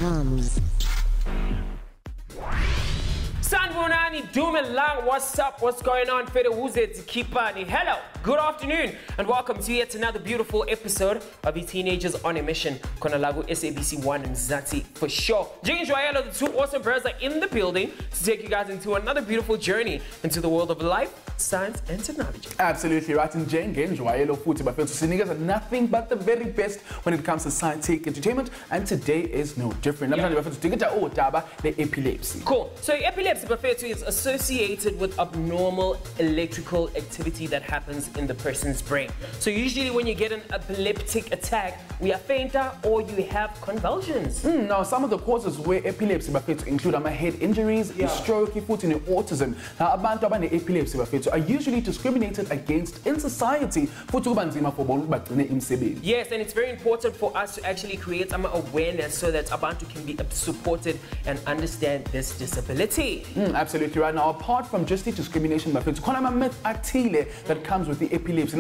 TOMz. Sanbonani, Dumelang, what's up? What's going on? Fede Wuzet Kipani. Hello, good afternoon, and welcome to yet another beautiful episode of the Teenagers on a Mission. Konalagu SABC 1 and Zati for sure. Jing and Joella, the two awesome birds, are in the building to take you guys into another beautiful journey into the world of life, science, and technology. Absolutely right. And Jane and Joella Futi by Niggas are nothing but the very best when it comes to scientific entertainment, and today is no different. I'm going to epilepsy. Cool. So epilepsy is associated with abnormal electrical activity that happens in the person's brain. So usually when you get an epileptic attack, we are fainter or you have convulsions. Now some of the causes where epilepsy include head injuries, stroke, foot and autism. Now abantu abane epilepsy are usually discriminated against in society. Yes, and it's very important for us to actually create some awareness so that abantu can be supported and understand this disability. Absolutely right. Now, apart from just the discrimination, myth that comes with the epilepsy.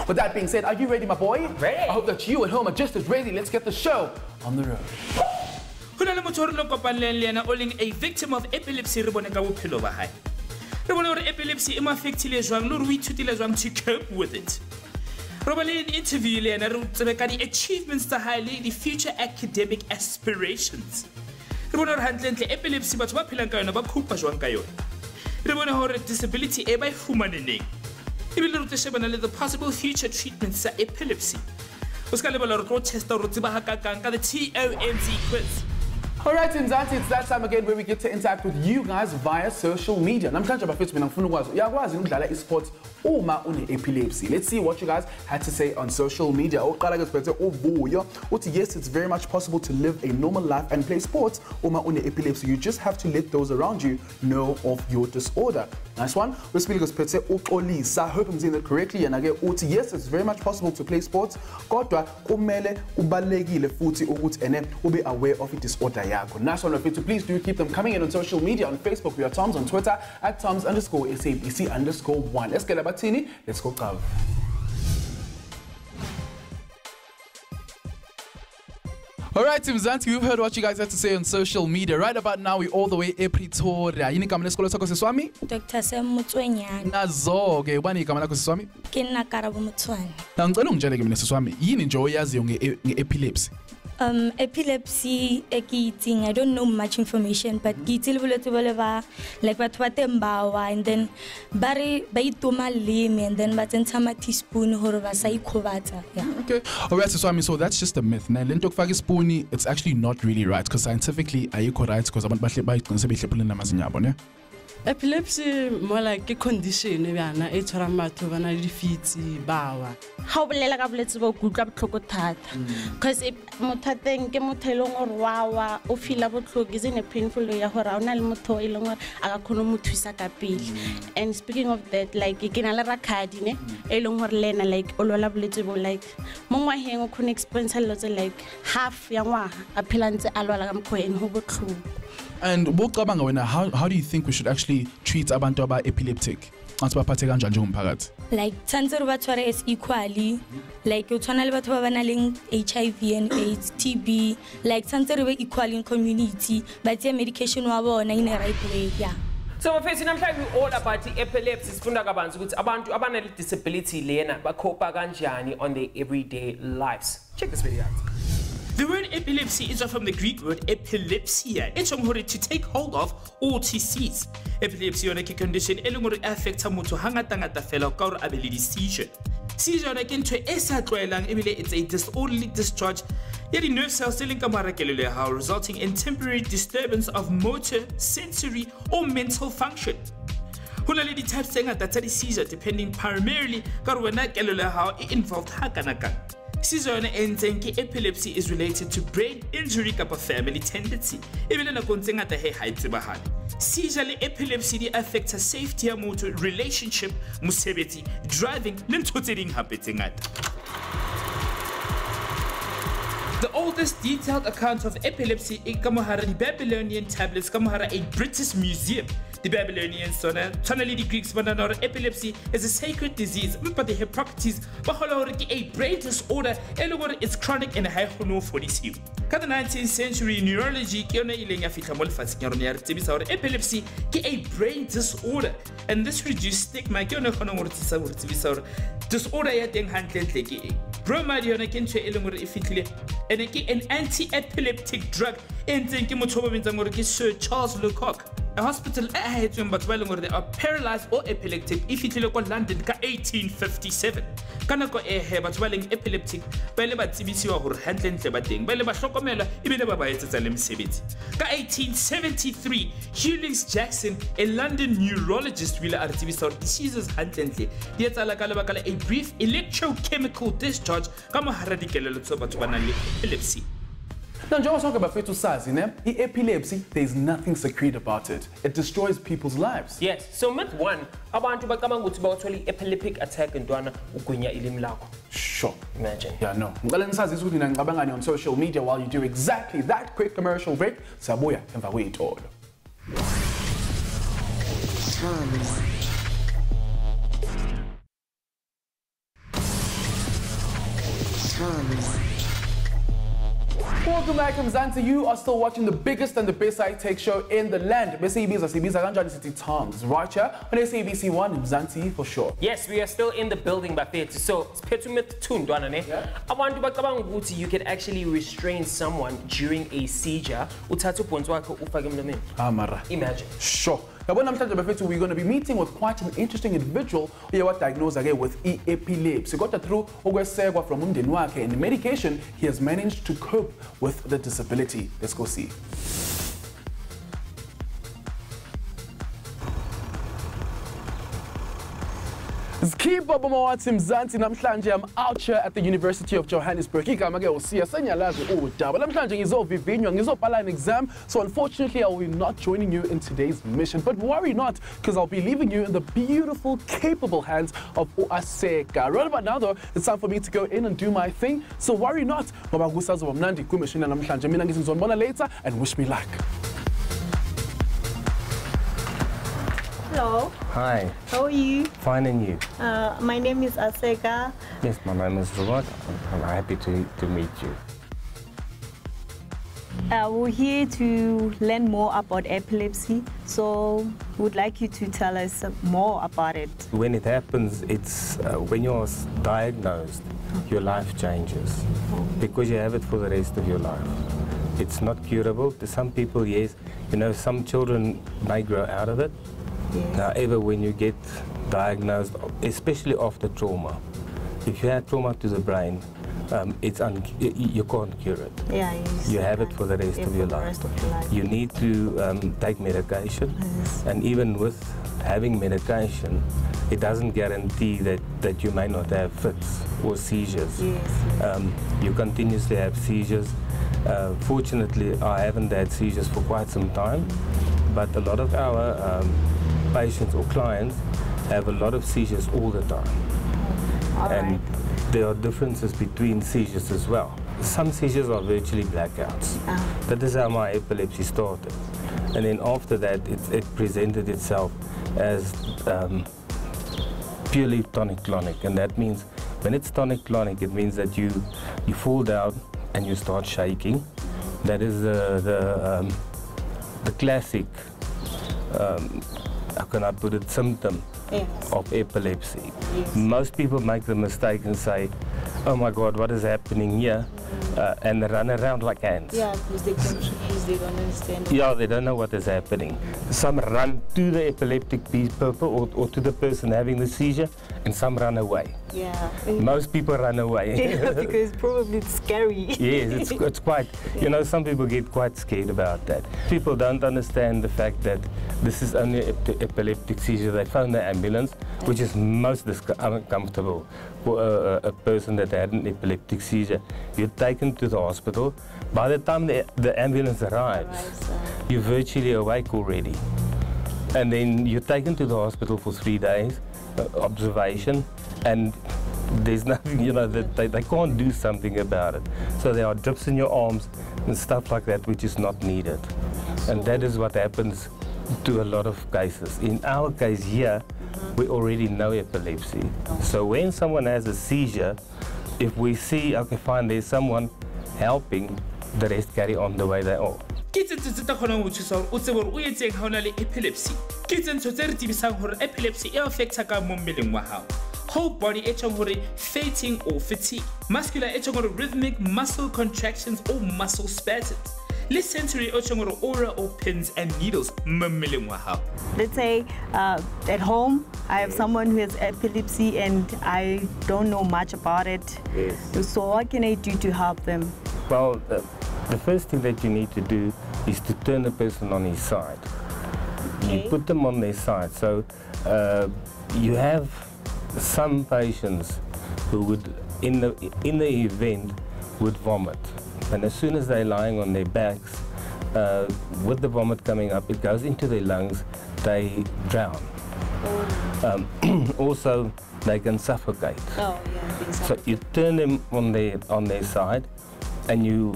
With that being said, are you ready, my boy? Ready. I hope that you at home are just as ready. Let's get the show on the road. A victim of epilepsy, epilepsy to cope with it. Probably an interview the achievements to highlight the future academic aspirations. Epilepsy but what disability the possible future treatments of epilepsy. The TOMz quiz. Alright, Mzansi, it's that time again where we get to interact with you guys via social media. Epilepsy. Let's see what you guys had to say on social media. Yes, it's very much possible to live a normal life and play sports. Epilepsy. You just have to let those around you know of your disorder. Nice one. We're speaking of Olisa. I hope I'm saying that correctly. And again, yes, it's very much possible to play sports. Kodwa kumele ubalekile futhi ukuthi ene ube aware of the disorder yakho. Nice one. Please do keep them coming in on social media. On Facebook, we are TOMz. On Twitter, at TOMz_SABC_1. Let's get about Tini. Let's go cover. Alright, Mzansi, we've heard what you guys had to say on social media. Right about now, we're all the way in Pretoria. Yini kama lesikolo sakho siswami? Dr. Semutwenyana. Nazo-ke, ubani igama lakho siswami? Kina Karabo Mutwane. Na ngicela ungitshele ke mina siswami, yini nje oyaziyo nge-epilepsy? Epilepsy, I don't know much information, but like and then and then teaspoon Okay. Alright, so that's just a myth. Now, it's actually not really right because scientifically, are you correct? Because epilepsy more like a condition it's how bolela ka boletse bo kutlwa botlhoko thata because if mothateng ke motho ile ngor wawa o feel botlhoko is in a painful way ya hore ona le motho ile ngor aka khona mo thusa ka pele. And speaking of that, like ke na le rakadi ne ile ngor lena like o lola boletse bo like mo ngwaheng o khona experience lots like half ya ngwaga a phela ntse a lwala ka mkhoen ho botlhoko. And how do you think we should actually treat abantu aba epileptic? Like tsantsere ba tshware as equally, like o tshwana le batho ba bana leng HIV and AIDS, TB, like tsantsere ba equal in community, but the medication wa bona in a right way, yeah. So mfethu namhlanje we all about the epilepsy. Sifunda kabanzi ukuthi abantu abana le disability lena bakhopa kanjani on their everyday lives. Check this video out. The word epilepsy is from the Greek word epilepsia. It's to take hold of or to seize. Epilepsy is a condition that affects motho hangata fela ka gore a be le seizure. Seizure ke ntho e sa tlwaelang ebile it's a disorderly discharge ya di nerve cells tse leng ka marakelelo ya hao, resulting in temporary disturbance of motor, sensory or mental function. Hona le di types tse ngata tsa di seizure depending primarily ka gore wena kelelo ya hao e involved hakana. Seizure and epilepsy is related to brain injury kapa family tendency. Seizure le epilepsy di affects safety ya motor, relationship, mosebetsi, driving, le ntho tse ding hape tse ngata. The oldest detailed account of epilepsy is the Babylonian tablets from a British museum The Babylonians tonally the Greeks banana epilepsy is a sacred disease, but the Hippocrates a brain disorder and it's chronic and high for this year. In the 19th century, neurology epilepsy is a brain disorder, and this reduced stigma. Disorder bromide and an anti-epileptic drug Sir Charles Lecoq. A hospital they are paralyzed or epileptic if it London 1857. Kanako epileptic handling 1873, Hewlings Jackson, a London neurologist, will diseases handling a brief electrochemical discharge epilepsy. Now, njengoba sonke bafethu sazi ne, epilepsy, there's nothing secret about it. It destroys people's lives. Yes, so myth 1, abantu bacabanga ukuthi bawathola epileptic attack ntwana ugwinya ilimi lakho. Sure. Imagine. Yeah, no. Ngicela nisazise ukuthi nina ngicabangani on social media while you do exactly that. Quick commercial break. Siyabuya emva kweyitolo. Welcome back, Mzansi. You are still watching the biggest and the best high tech show in the land. TOMz, right here on SABC 1 Mzansi for sure. Yes, we are still in the building, Bafet. So, you can actually restrain someone during a seizure. Imagine. Sure. Now, we're going to be meeting with quite an interesting individual who was diagnosed again with epilepsy. Got through from Umdenwake and the medication he has managed to cope with the disability. Let's go see. Skipper Bomawati Mzansi namhlanje. I'm out here at the University of Johannesburg. An exam, so unfortunately I will be not joining you in today's mission. But worry not, because I'll be leaving you in the beautiful, capable hands of Oaseka. Right about now though, it's time for me to go in and do my thing. So worry not. Later and wish me luck. Hello. Hi. How are you? Fine, and you? My name is Aseka. Yes, my name is Robert. I'm happy to meet you. We're here to learn more about epilepsy, so we'd like you to tell us more about it. When it happens, it's when you're diagnosed, your life changes because you have it for the rest of your life. It's not curable. To some people, yes. You know, some children may grow out of it. Yes. However, when you get diagnosed, especially after trauma, if you have trauma to the brain, you can't cure it. Yeah, you have it for the rest of your life. You need to take medication, yes. And even with having medication, it doesn't guarantee that you may not have fits or seizures. Yes, yes. You continuously have seizures. Fortunately, I haven't had seizures for quite some time, but a lot of our patients or clients have a lot of seizures all the time. And there are differences between seizures as well. Some seizures are virtually blackouts. That is how my epilepsy started. And then after that, it presented itself as purely tonic-clonic. And that means when it's tonic-clonic, it means that you fall down and you start shaking. That is the classic, how can I put it, symptom of epilepsy. Yes. Most people make the mistake and say, oh my God, what is happening here? And they run around like ants. Yeah, because they're confused, they don't understand. Yeah, they don't know what is happening. Some run to the epileptic people or to the person having the seizure, and some run away. Yeah. Most people run away. Yeah, because probably it's scary. Yes, it's quite, you know, some people get quite scared about that. People don't understand the fact that this is only epileptic seizure. They phone the ambulance, which is most uncomfortable for a person that had an epileptic seizure. You're taken to the hospital. By the time the ambulance arrives, you're virtually awake already. And then you're taken to the hospital for 3 days, observation, and there's nothing, you know, that they can't do something about it. So there are drips in your arms and stuff like that, which is not needed. And that is what happens to a lot of cases. In our case here, we already know epilepsy. So when someone has a seizure, if we see, okay, fine, there's someone helping, the rest carry on the way they are. Epilepsy. Epilepsy affects whole body fainting or fatigue, muscular rhythmic muscle contractions or muscle spasms, less sensory aura or pins and needles. Let's say at home I have someone who has epilepsy and I don't know much about it. Yes. So what can I do to help them? Well, the first thing that you need to do is to turn the person on his side. Okay. You put them on their side. So you have some patients who would, in the event, would vomit. And as soon as they're lying on their backs, with the vomit coming up, it goes into their lungs, they drown. Also, they can suffocate. Oh, yeah, so you turn them on their side, and you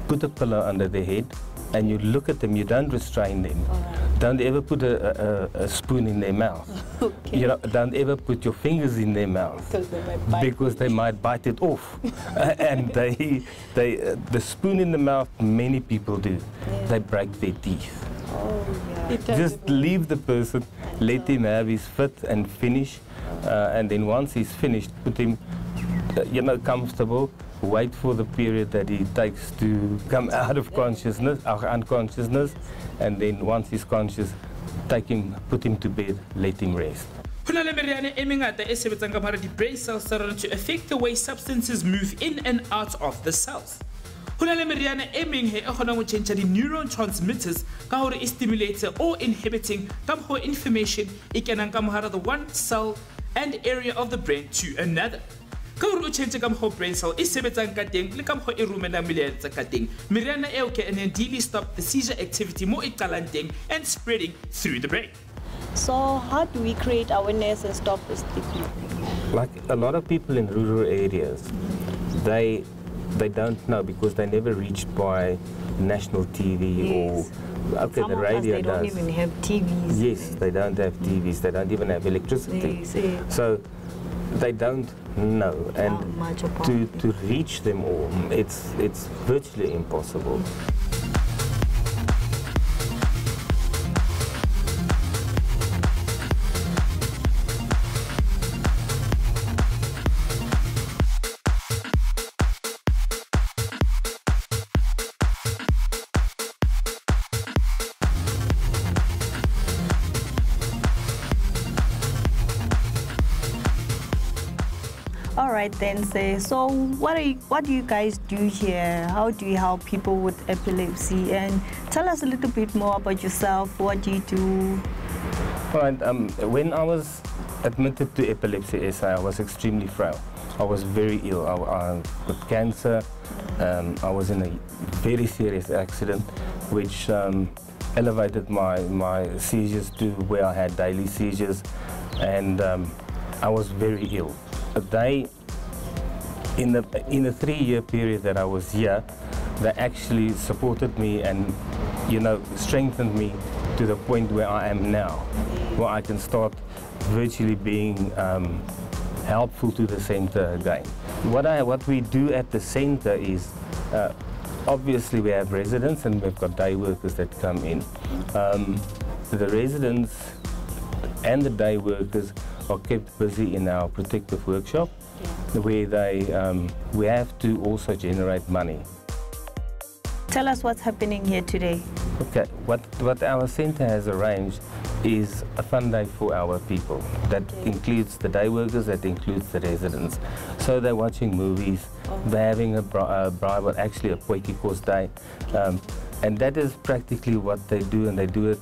put a pillow under their head, and you look at them. You don't restrain them. Don't ever put a spoon in their mouth. Okay. You know, don't ever put your fingers in their mouth because they might bite it off. And the spoon in the mouth, many people do. Yeah. They break their teeth. Oh, yeah. Just leave the person, let him have his fit and finish, and then once he's finished, put him, comfortable. Wait for the period that he takes to come out of consciousness, unconsciousness, and then once he's conscious, put him to bed, let him rest. The brain cells started to affect the way substances move in and out of the cells. The neurotransmitters stimulate or inhibiting information the one cell and area of the brain to another. Brain cell is stop the seizure activity more and spreading through the brain. So how do we create awareness and stop the stigma? Like a lot of people in rural areas, they don't know because they never reached by national TV or the radio they does. Don't even have TVs. Yes, they don't have TVs. They don't even have electricity. Yes. So they don't know, and to reach them all, it's virtually impossible. All right then, so what do you guys do here? How do you help people with epilepsy? And tell us a little bit more about yourself. What do you do? All right, when I was admitted to Epilepsy SA, I was extremely frail. I was very ill. I got cancer. I was in a very serious accident, which elevated my seizures to where I had daily seizures, and I was very ill. In the 3-year period that I was here, they actually supported me and strengthened me to the point where I am now, where I can start virtually being helpful to the center again. What we do at the center is obviously we have residents and we've got day workers that come in. The residents and the day workers are kept busy in our protective workshop, where we have to also generate money. Tell us what's happening here today. Okay, what our center has arranged is a fun day for our people. That includes the day workers, that includes the residents. So they're watching movies, they're having a actually a potjie course day, and that is practically what they do, and they do it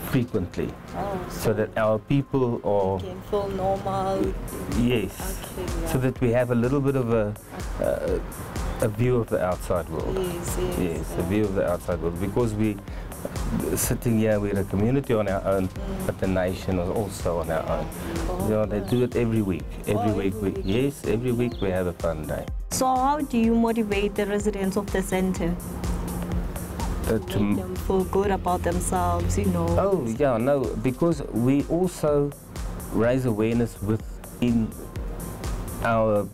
frequently, so that our people are can feel normal. Yes, so that we have a little bit of a view of the outside world. Yes, a view of the outside world, because we sitting here, we're a community on our own, but the nation is also on our own. They do it every week. Every week we have a fun day. So how do you motivate the residents of the center? Make them feel good about themselves, you know. Oh, yeah, no, because we also raise awareness within our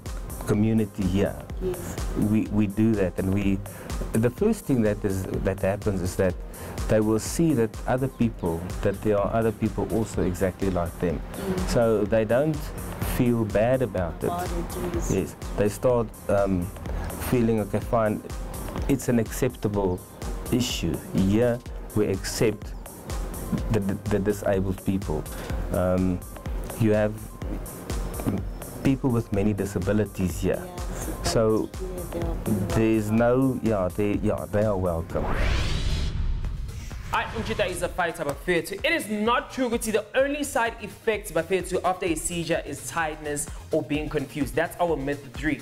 community here. Yes. We do that, and the first thing that happens is that they will see that there are other people also exactly like them. So they don't feel bad about it. Yes, they start feeling, okay, fine, it's an acceptable issue. Here we accept the disabled people. You have people with many disabilities here. So there's no, they are welcome. That is a fight about fear too. It is not true that the only side effects by fear too after a seizure is tiredness or being confused. That's our myth 3.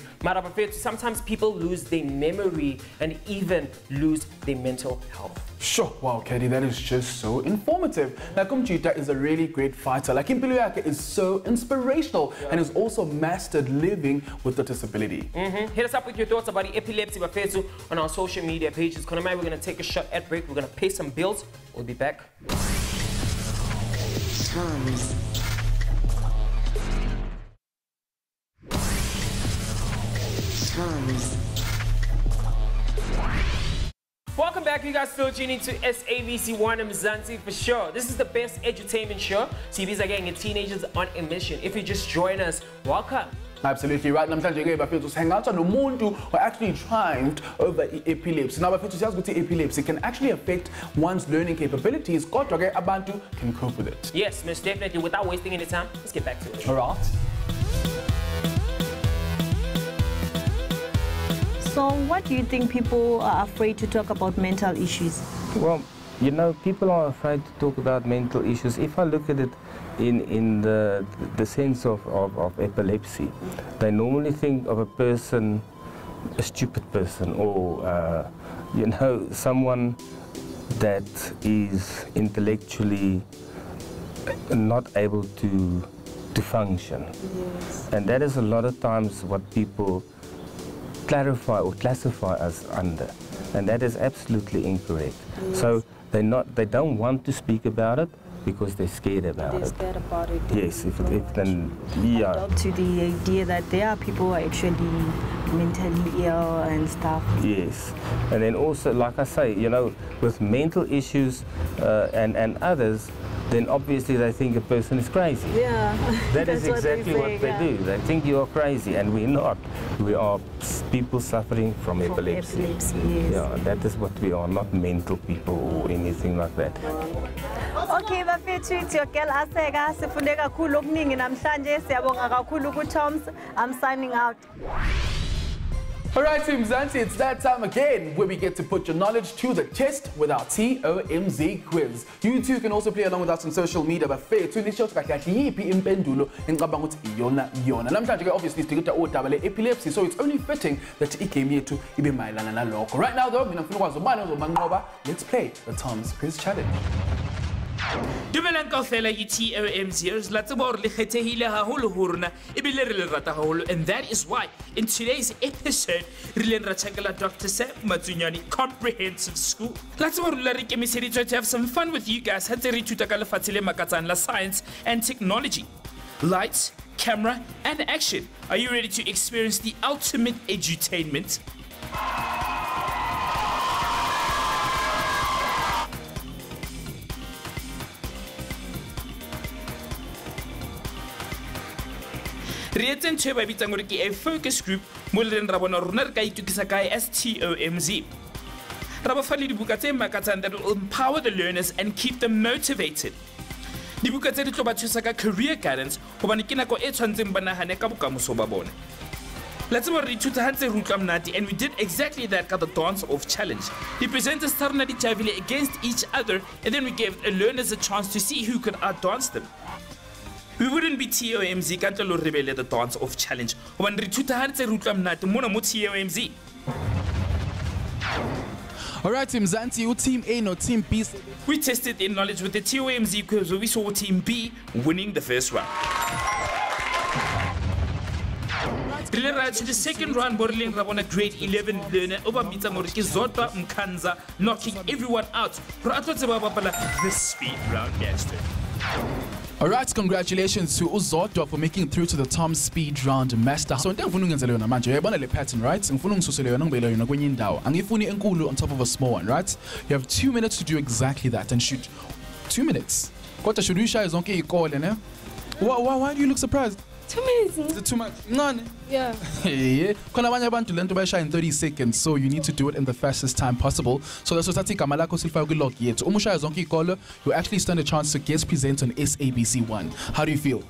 Sometimes people lose their memory and even lose their mental health. Sure, wow, Katie, that is just so informative. Like Umjita is a really great fighter. Like Impiluyake is so inspirational and has also mastered living with a disability. Hit us up with your thoughts about the epilepsy by Fetu on our social media pages. We're going to take a shot at break. We're going to pay some bills. We'll be back. TOMz. Welcome back, you guys. Still tuning to SABC Mzansi for sure. This is the best edutainment show. CBs are getting teenagers on a mission. If you just join us, welcome. Absolutely right. Namhlanje ke bafethu sihangatha nomuntu who actually triumphed over epilepsy. Now bafethu siyazi ukuthi epilepsy can actually affect one's learning capabilities. Kodwa ke abantu can cope with it. Yes, most definitely. Without wasting any time, let's get back to it. All right. So what do you think people are afraid to talk about mental issues? Well, you know, people are afraid to talk about mental issues. If I look at it in the sense of epilepsy, they normally think of a person, a stupid person, or you know, someone that is intellectually not able to function. Yes. And that is a lot of times what people clarify or classify us under, and that is absolutely incorrect. Yes. So they don't want to speak about it because they're scared about it. They're scared about it. Yes, if then, yeah. Up to the idea that there are people who are actually mentally ill and stuff. Yes, and then also, like I say, you know, with mental issues and others, then obviously they think a person is crazy. Yeah. That is exactly what they do. They think you are crazy, and we're not. We are people suffering from epilepsy. Yes. Yeah, that is what we are, not mental people or anything like that. Okay, bafethu, it's your girl Asega. Sifunde kakhulu okuningi namhlanje. Siyabonga kakhulu ku TOMz. I'm signing out. Alright, Team Mzansi, it's that time again where we get to put your knowledge to the test with our TOMz quiz. You too can also play along with us on social media, but fair to this show to yipi impendulo engicabanga ukuthi iyona. Namhlanje ke obviously sidinga udaba le-epilepsy, so it's only fitting that igame yethu ibe mayelana nalokho. Right now though, mina ngifuna ukwazi ubani ozobanqoba. Let's play the TOMz quiz challenge. Dumelang kaofela ke TOMz here. La tseba hore le khethehile haholo ho rona ebile re le rata haholo, and that is why in today's episode re le ra tshakela Dr. Sam Matsunyane Comprehensive School. La tseba hore le re kemiseditswe to have some fun with you guys ha tse re ithuta ka lefatshe le makatsang la science and technology. Lights, camera and action. Are you ready to experience the ultimate edutainment? Re etse ntho e ba bitsang gore ke a focus group mo le reng ra bona rona re ka itukisa kae as TOMz. Ra ba fa le dibuka tse makatsang that will empower the learners and keep them motivated. Dibuka tse di tlo ba thusa ka career guidance hobane ke nako e tshwantseng ba nahane ka bokamoso ba bona. Let's go re ithuta ha ntse re utlwa mnati, and we did exactly that ka the dance off challenge. The presenters tharna di thabile against each other, and then we gave the learners a chance to see who could outdance them. We wouldn't be TOMz kantle lo rebele the dance off challenge. Hobane re ithuta ha ntse re utlwa mnati mona mo TOMz. Alright, Team Mzansi, Team A no Team B. We tested their knowledge with the TOMz quiz where we saw Team B winning the first round. Re Really right to the second round, Borling Rabona grade 11 learner over Mita Moriki Zota Mkanza, knocking everyone out. The speed round master. Alright, congratulations to Uzodwa for making it through to the TOMz speed round master. So into ngifuna ungenza yona manje uyayibona le pattern, right? Ngifuna ungisusele yona ngibele yona kwenye indawo. Angifuni enkulu on top of a small one, right? You have 2 minutes to do exactly that and shoot. 2 minutes. Kodwa should ushaya zonke ikole ne? Why do you look surprised? 2 minutes. Is it too much? None. Yeah. Yeah. Khona abanye abantu lento bayishaya in 30 seconds, so you need to do it in the fastest time possible. So that's what igama lakho silifaka ku-log yethu. Uma ushaya zonke ikole, you actually stand a chance to guest present on SABC 1. How do you feel?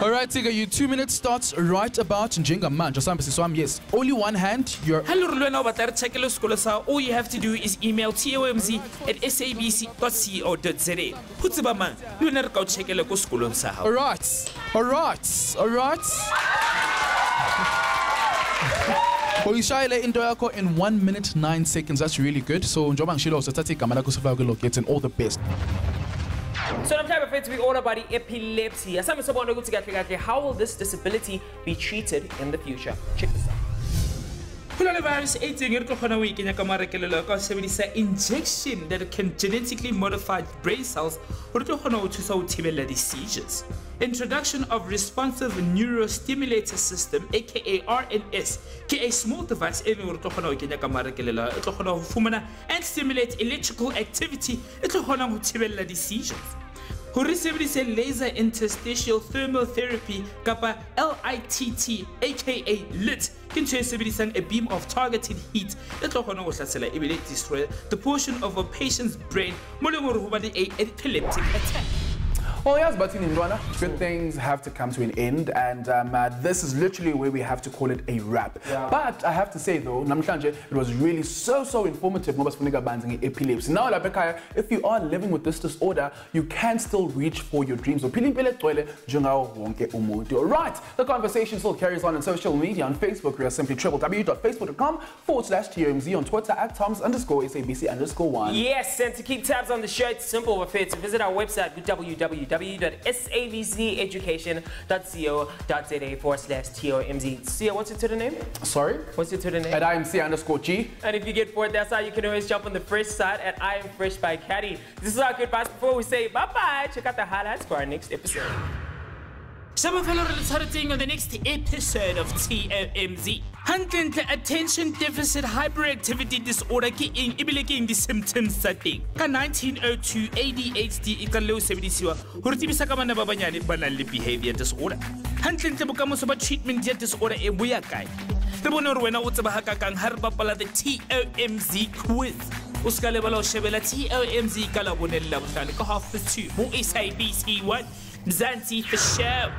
Alright, Tiga, your 2 minutes starts right about njengamanje. Sambisi, yes. Only one hand, you're... Hello, all you have to do is email tomz@sabc.co.za. Hutsibaman, you never go check a school on Sahel. Alright. Oyishayele into yakho in 1 minute 9 seconds. That's really good. So njoba ngishilo sithatha igama lakho sifaka ku-log and all the best. So I'm type of to be all about the epilepsy. How will this disability be treated in the future? Check this out. Coronavirus 18 injection that can genetically modify brain cells to seizures. Introduction of responsive neurostimulator system, aka RNS, a small device and stimulate electrical activity the seizures. Who received laser interstitial thermal therapy, kappa LITT, aka LIT, can a beam of targeted heat that will destroy the portion of a patient's brain, a epileptic attack. Oh yes, but in Ndwana, good things have to come to an end, and this is literally where we have to call it a wrap. Yeah. But I have to say though, namhlanje, it was really so informative. Epilepsy. Now, if you are living with this disorder, you can still reach for your dreams. Alright, the conversation still carries on social media. On Facebook, we are simply www.facebook.com/TOMz, on Twitter @TOMz_SABC_1. Yes, and to keep tabs on the show, it's simple. We're to visit our website www.sabceducation.co.za/TOMz. Sia, what's your Twitter name? Sorry? What's your Twitter name? @IMC_G. And if you get bored, that's how you can always jump on the fresh side at I Am Fresh by Caddy. This is our goodbyes before we say bye-bye. Check out the highlights for our next episode. Some fellow on the next episode of TOMz. Hunting attention deficit hyperactivity disorder in the symptoms setting. 1902 ADHD ikalo 70 hurtibisa kamana babanyane banale behavior disorder. Hunting bokamoso ba treatment disorder e buya kae. Re bona re wena o tseba hakakang ha re bapala the TOMz quiz. Uskale bala o shebela TOMz ka la bonella bohlale ka 2:30 mo SABC 1 Mzansi the show.